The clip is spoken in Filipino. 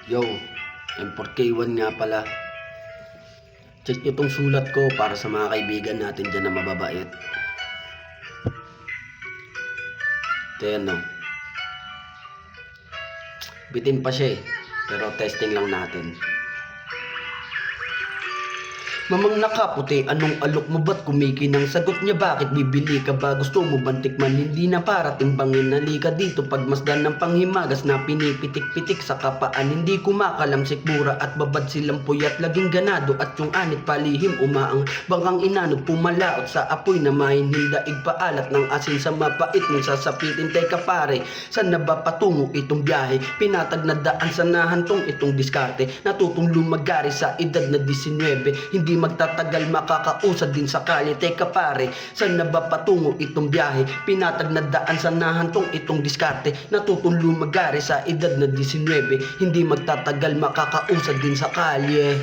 Yo, M4K1 nga pala. Check nyo tong sulat ko para sa mga kaibigan natin dyan na mababait. Ito yan, no. Bitin pa siya eh. Pero testing lang natin. Mamang nakaputi, anong alok mo ba't kumikinang? Sagot niya, bakit bibili ka ba? Gusto mo bang tikman? Hindi na para timbangin. Halika dito pagmasdan ng panghimagas na pinipitik-pitik sa kapaan. Hindi kumakalamsik, mura at babad silang puyat. Laging ganado at yung anit palihim umaang. Bangkang inanod pumalaot sa apoy na mahinhindaig paalat ng asin sa mapait mong sasapitin. Teka pare, saan na ba patungo itong biyahe? Pinatag na daan sa nahantong itong diskarte. Natutong lumagari sa edad na 19. Hindi magtatagal makakausad din sa kalye. Teka pare, saan na ba patungo itong biyahe? Pinatag na daan sa nahantong itong diskarte. Natutong lumagari sa edad na 19. Hindi magtatagal makakausad din sa kalye.